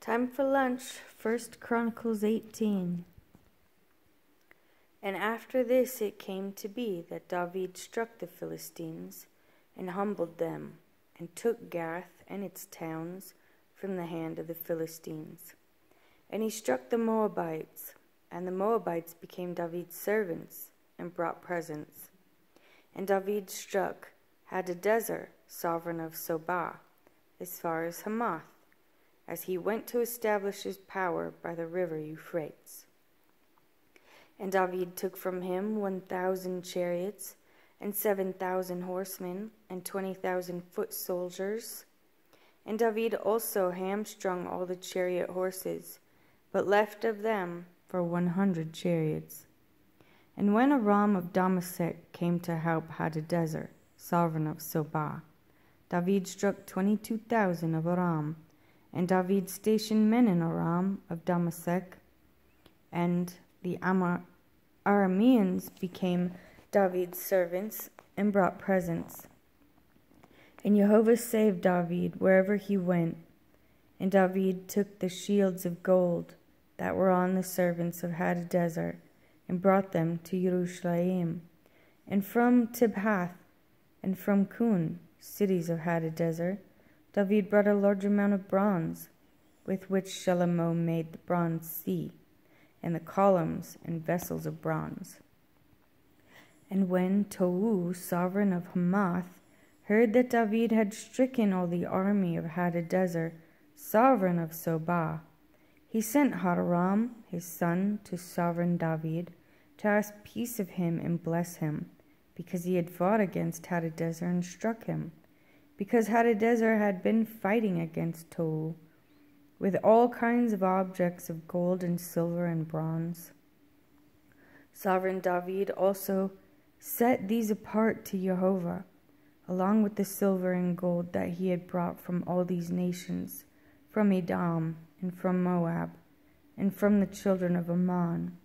Time for lunch. 1 Chronicles 18. And after this it came to be that David struck the Philistines and humbled them, and took Gath and its towns from the hand of the Philistines. And he struck the Moabites, and the Moabites became David's servants and brought presents. And David struck Hadadezer, sovereign of Zobah, as far as Hamath, as he went to establish his power by the river Euphrates. And David took from him 1,000 chariots, and 7,000 horsemen, and 20,000 foot soldiers. And David also hamstrung all the chariot horses, but left of them for 100 chariots. And when Aram of Damasek came to help Hadadezer, sovereign of Zobah, David struck 22,000 of Aram. And David stationed men in Aram of Damasek, and the Arameans became David's servants and brought presents. And Jehovah saved David wherever he went. And David took the shields of gold that were on the servants of Hadadezer, and brought them to Jerusalem, and from Tibhath, and from Kun, cities of Hadadezer, David brought a large amount of bronze, with which Shlomo made the bronze sea, and the columns and vessels of bronze. And when Tou, sovereign of Hamath, heard that David had stricken all the army of Hadadezer, sovereign of Zobah, he sent Hadaram, his son, to sovereign David, to ask peace of him and bless him, because he had fought against Hadadezer and struck him, because Hadadezer had been fighting against Tou, with all kinds of objects of gold and silver and bronze. Sovereign David also set these apart to Jehovah, along with the silver and gold that he had brought from all these nations, from Edom, and from Moab, and from the children of Ammon,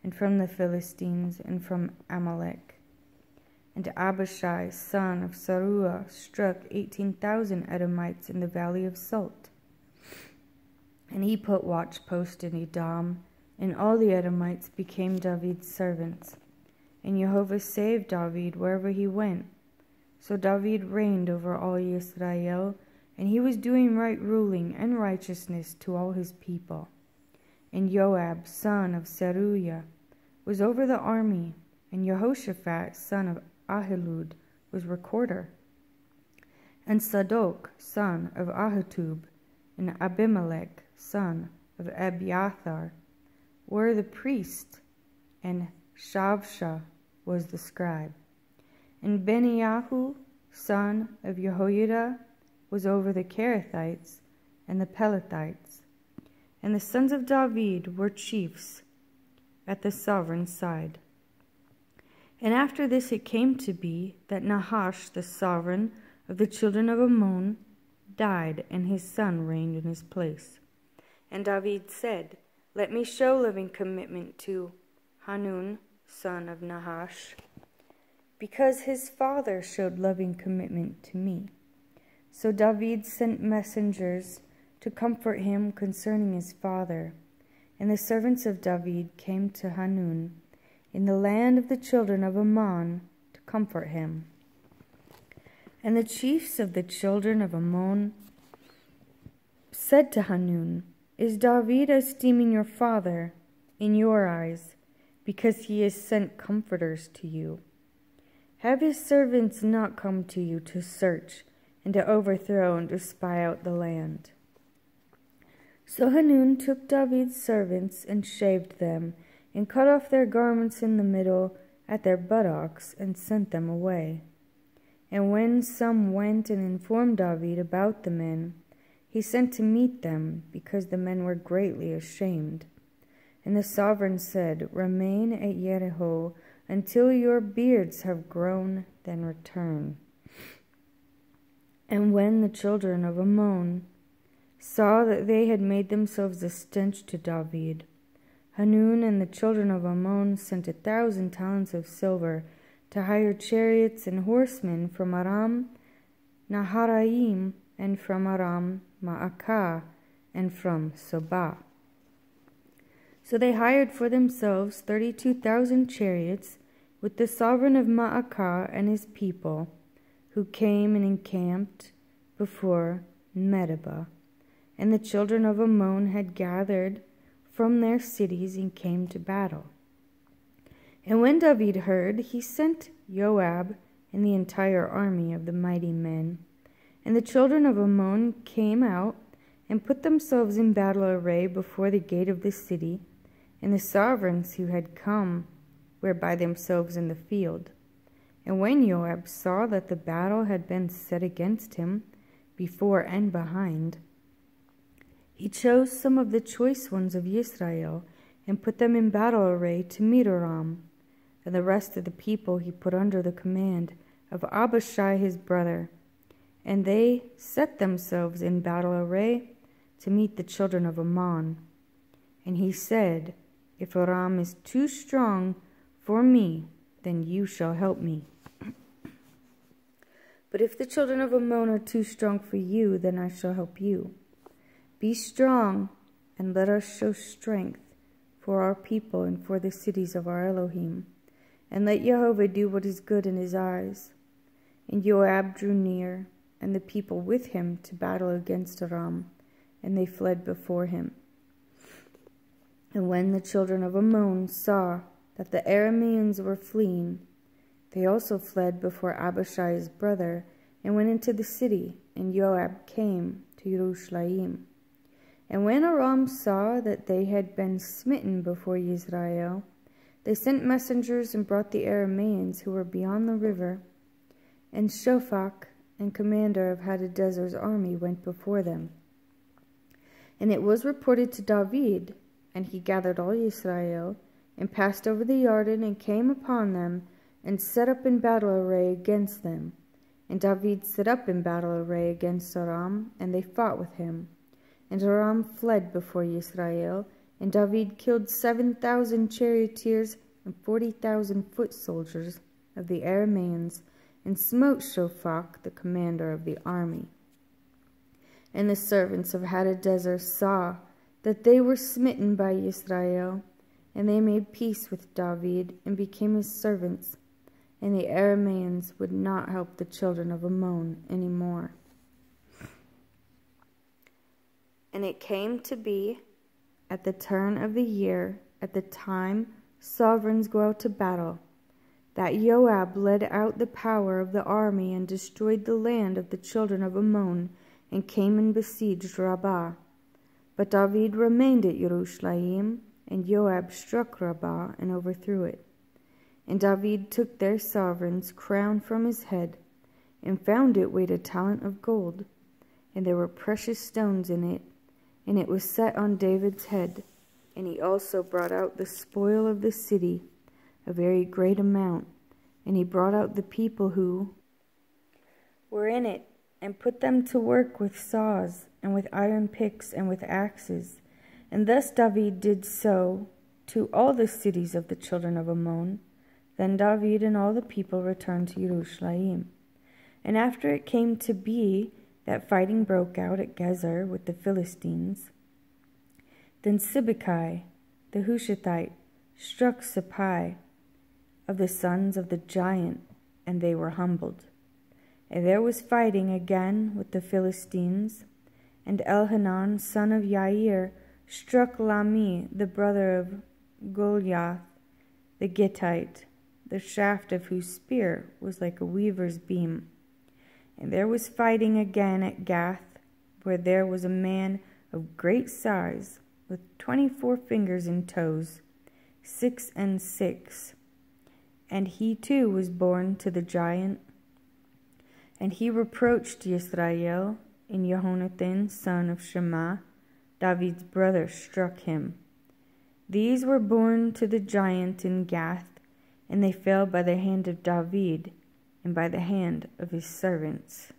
and from the Philistines, and from Amalek. And Abishai, son of Zeruiah, struck 18,000 Edomites in the valley of Salt. And he put watchpost in Edom, and all the Edomites became David's servants. And Jehovah saved David wherever he went. So David reigned over all Israel, and he was doing right ruling and righteousness to all his people. And Joab, son of Zeruiah, was over the army, and Jehoshaphat, son of Ahilud, was recorder. And Zadok, son of Ahitub, and Abimelech, son of Abiathar, were the priests, and Shavsha was the scribe. And Beniyahu, son of Jehoiada, was over the Kerethites and the Pelethites. And the sons of David were chiefs at the sovereign's side. And after this it came to be that Nahash, the sovereign of the children of Ammon, died, and his son reigned in his place. And David said, "Let me show loving commitment to Hanun, son of Nahash, because his father showed loving commitment to me." So David sent messengers to comfort him concerning his father. And the servants of David came to Hanun in the land of the children of Ammon to comfort him. And the chiefs of the children of Ammon said to Hanun, "Is David esteeming your father in your eyes, because he has sent comforters to you? Have his servants not come to you to search and to overthrow and to spy out the land?" So Hanun took David's servants and shaved them, and cut off their garments in the middle at their buttocks, and sent them away. And when some went and informed David about the men, he sent to meet them, because the men were greatly ashamed. And the sovereign said, "Remain at Jericho until your beards have grown, then return." And when the children of Ammon saw that they had made themselves a stench to David, Hanun and the children of Ammon sent 1,000 talents of silver to hire chariots and horsemen from Aram Naharaim and from Aram Maacah and from Sobah. So they hired for themselves 32,000 chariots with the sovereign of Maacah and his people, who came and encamped before Medeba. And the children of Ammon had gathered from their cities and came to battle. And when David heard, he sent Joab and the entire army of the mighty men. And the children of Ammon came out and put themselves in battle array before the gate of the city, and the sovereigns who had come were by themselves in the field. And when Joab saw that the battle had been set against him, before and behind, he chose some of the choice ones of Israel and put them in battle array to meet Aram. And the rest of the people he put under the command of Abishai his brother. And they set themselves in battle array to meet the children of Ammon. And he said, If Aram is too strong for me, then you shall help me. But if the children of Ammon are too strong for you, then I shall help you. Be strong, and let us show strength for our people and for the cities of our Elohim. And let Jehovah do what is good in his eyes. And Joab drew near, and the people with him, to battle against Aram, and they fled before him. And when the children of Ammon saw that the Arameans were fleeing, they also fled before Abishai his brother, and went into the city, and Joab came to Jerusalem. And when Aram saw that they had been smitten before Israel, they sent messengers and brought the Arameans who were beyond the river, and Shophach, and commander of Hadadezer's army, went before them. And it was reported to David, and he gathered all Israel, and passed over the Jordan, and came upon them, and set up in battle array against them. And David set up in battle array against Aram, and they fought with him. And Aram fled before Israel, and David killed 7,000 charioteers and 40,000 foot soldiers of the Arameans, and smote Shophach, the commander of the army. And the servants of Hadadezer saw that they were smitten by Israel, and they made peace with David, and became his servants. And the Arameans would not help the children of Ammon any more. And it came to be, at the turn of the year, at the time sovereigns go out to battle, that Joab led out the power of the army and destroyed the land of the children of Ammon, and came and besieged Rabbah. But David remained at Jerusalem, and Joab struck Rabbah and overthrew it. And David took their sovereign's crown from his head, and found it weighed a talent of gold, and there were precious stones in it, and it was set on David's head. And he also brought out the spoil of the city, a very great amount, and he brought out the people who were in it, and put them to work with saws, and with iron picks, and with axes. And thus David did so to all the cities of the children of Ammon. Then David and all the people returned to Jerusalem. And after it came to be that fighting broke out at Gezer with the Philistines, then Sibbecai, the Hushathite, struck Sippai of the sons of the giant, and they were humbled. And there was fighting again with the Philistines, and Elhanan, son of Yair, struck Lami, the brother of Goliath, the Gittite, the shaft of whose spear was like a weaver's beam. And there was fighting again at Gath, where there was a man of great size, with 24 fingers and toes, 6 and 6. And he too was born to the giant. And he reproached Israel, and Jehonathan, son of Shema, David's brother, struck him. These were born to the giant in Gath, and they fell by the hand of David, and by the hand of his servants.